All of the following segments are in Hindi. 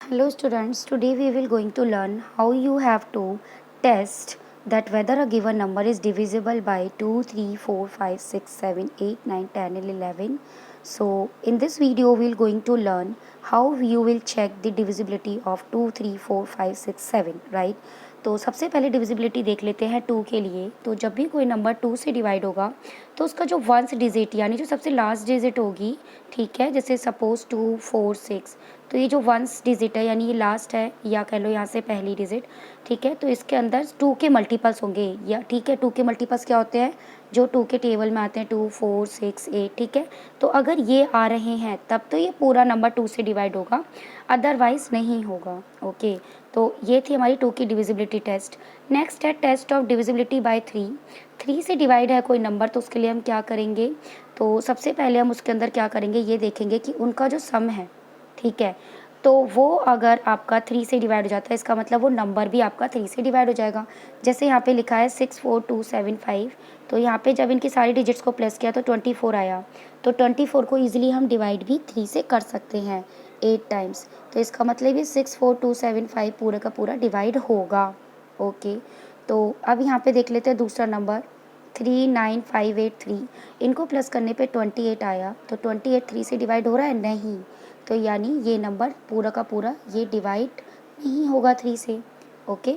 Hello students, today we will going to learn how you have to test that whether a given number is divisible by 2, 3, 4, 5, 6, 7, 8, 9, 10 and 11. So in this video we will going to learn how you will check the divisibility of 2, 3, 4, 5, 6, 7, right? तो सबसे पहले डिविजिबिलिटी देख लेते हैं 2 के लिए। तो जब भी कोई नंबर 2 से डिवाइड होगा तो उसका जो वंस डिजिट यानी जो सबसे लास्ट डिजिट होगी, ठीक है, जैसे सपोज 2, 4, 6, तो ये जो वंस डिजिट है यानी ये लास्ट है या कह लो यहाँ से पहली डिजिट, ठीक है, तो इसके अंदर 2 के मल्टीपल्स होंगे या ठीक है 2 के मल्टीपल्स क्या होते हैं जो 2 के टेबल में आते हैं 2, 4, 6, 8, ठीक है। तो अगर ये आ रहे हैं तब तो ये पूरा नंबर 2 से डिवाइड होगा, अदरवाइज नहीं होगा। ओके, तो ये थी हमारी 2 की डिविजिबिलिटी टेस्ट। नेक्स्ट है टेस्ट ऑफ डिविजिबिलिटी बाय 3। 3 से डिवाइड है कोई नंबर तो उसके लिए हम क्या करेंगे, तो सबसे पहले हम उसके अंदर क्या करेंगे ये देखेंगे कि उनका जो सम है, ठीक है, तो वो अगर आपका 3 से डिवाइड हो जाता है इसका मतलब वो नंबर भी आपका 3 से डिवाइड हो जाएगा। जैसे यहाँ पे लिखा है 6, 4, 2, 7, 5, तो यहाँ पे जब इनकी सारी डिजिट्स को प्लस किया तो 24 आया, तो 24 को ईजिली हम डिवाइड भी 3 से कर सकते हैं 8 टाइम्स। तो इसका मतलब ये 6, 4, 2, 7, 5 पूरे का पूरा डिवाइड होगा। ओके, तो अब यहाँ पे देख लेते हैं दूसरा नंबर 3, 9, 5, 8, 3, इनको प्लस करने पे 28 आया, तो 28 3 से डिवाइड हो रहा है नहीं, तो यानी ये नंबर पूरा का पूरा ये डिवाइड नहीं होगा 3 से। ओके,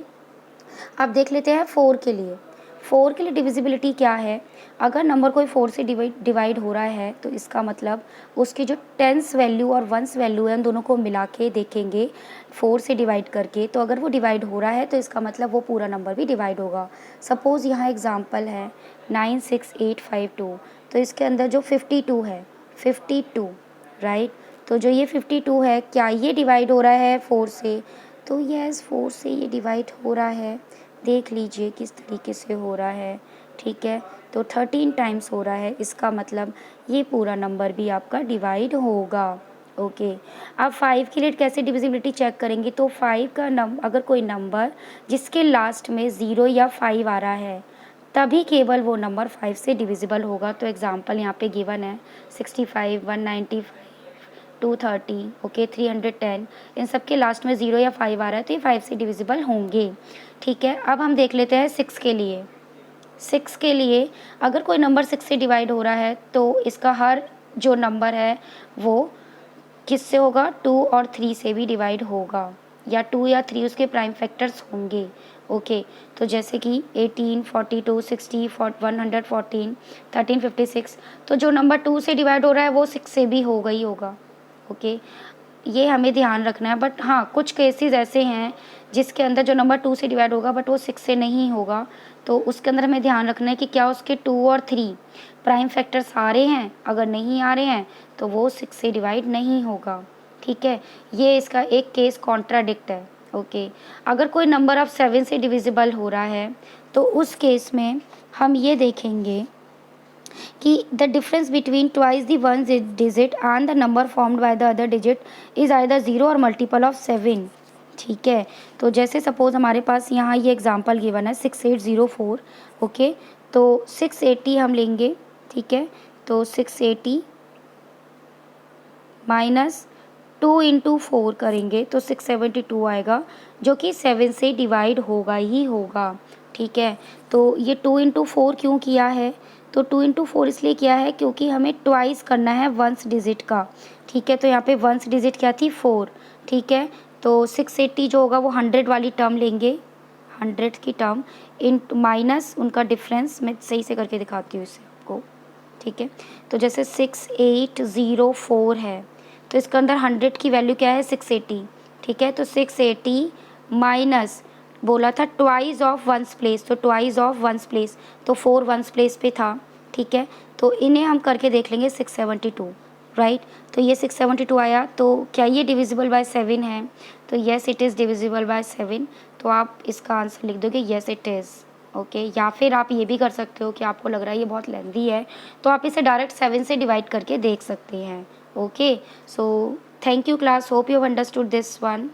अब देख लेते हैं 4 के लिए। 4 के लिए डिविजिबिलिटी क्या है, अगर नंबर कोई 4 से डिवाइड हो रहा है तो इसका मतलब उसकी जो टेंस वैल्यू और वंस वैल्यू है उन दोनों को मिला के देखेंगे 4 से डिवाइड करके, तो अगर वो डिवाइड हो रहा है तो इसका मतलब वो पूरा नंबर भी डिवाइड होगा। सपोज़ यहाँ एग्जांपल है 96852, तो इसके अंदर जो 52 है 52, राइट, तो जो ये 52 है क्या ये डिवाइड हो रहा है 4 से, तो यस 4 से ये डिवाइड हो रहा है। देख लीजिए किस तरीके से हो रहा है, ठीक है, तो 13 टाइम्स हो रहा है, इसका मतलब ये पूरा नंबर भी आपका डिवाइड होगा। ओके, अब 5 के लिए कैसे डिविजिबिलिटी चेक करेंगे, तो 5 का अगर कोई नंबर जिसके लास्ट में 0 या 5 आ रहा है तभी केवल वो नंबर 5 से डिविजिबल होगा। तो एग्जांपल यहाँ पे गिवन है 65, 195, 230, ओके, 310, इन सब के लास्ट में 0 या 5 आ रहा है तो ये 5 से डिविजिबल होंगे। ठीक है, अब हम देख लेते हैं 6 के लिए। 6 के लिए अगर कोई नंबर 6 से डिवाइड हो रहा है तो इसका हर जो नंबर है वो किससे होगा, 2 और 3 से भी डिवाइड होगा, या 2 या 3 उसके प्राइम फैक्टर्स होंगे। ओके, तो जैसे कि 18, 42, 60, 114, 13, 56, तो जो नंबर 2 से डिवाइड हो रहा है वो 6 से भी होगा ही होगा। ओके, ये हमें ध्यान रखना है, बट हाँ कुछ केसेस ऐसे हैं जिसके अंदर जो नंबर 2 से डिवाइड होगा बट वो 6 से नहीं होगा, तो उसके अंदर हमें ध्यान रखना है कि क्या उसके 2 और 3 प्राइम फैक्टर्स आ रहे हैं, अगर नहीं आ रहे हैं तो वो 6 से डिवाइड नहीं होगा। ठीक है, ये इसका एक केस कॉन्ट्राडिक्ट है। ओके, अगर कोई नंबर अब 7 से डिविजिबल हो रहा है तो उस केस में हम ये देखेंगे कि the difference between twice the one digit and the number formed by the other digit is either 0 और मल्टीपल ऑफ 7। ठीक है, तो जैसे सपोज हमारे पास यहाँ ये एग्जांपल गिवन है 6804। ओके, तो 680 हम लेंगे, ठीक है, तो 680 माइनस 2 इंटू 4 करेंगे तो 672 आएगा, जो कि 7 से डिवाइड होगा ही होगा। ठीक है, तो ये 2 इंटू 4 क्यों किया है, तो 2 इंटू 4 इसलिए किया है क्योंकि हमें ट्वाइस करना है वंस डिजिट का। ठीक है, तो यहाँ पे वंस डिजिट क्या थी 4। ठीक है, तो 680 जो होगा वो 100 वाली टर्म लेंगे, 100 की टर्म इन माइनस उनका डिफरेंस, मैं सही से करके दिखाती हूँ इसे आपको। ठीक है, तो जैसे 6804 है तो इसके अंदर 100 की वैल्यू क्या है 680। ठीक है, तो 680 माइनस बोला था ट्वाइस ऑफ वंस प्लेस, तो ट्वाइस ऑफ वंस प्लेस, तो 4 वंस प्लेस पे था। ठीक है, तो इन्हें हम करके देख लेंगे 672, राइट, तो ये 672 आया, तो क्या ये डिविजिबल बाय 7 है, तो yes it is divisible by 7, तो आप इसका आंसर लिख दोगे येस इट इज़। ओके, या फिर आप ये भी कर सकते हो कि आपको लग रहा है ये बहुत लेंथी है तो आप इसे डायरेक्ट 7 से डिवाइड करके देख सकते हैं। Okay, so thank you class, hope you have understood this one.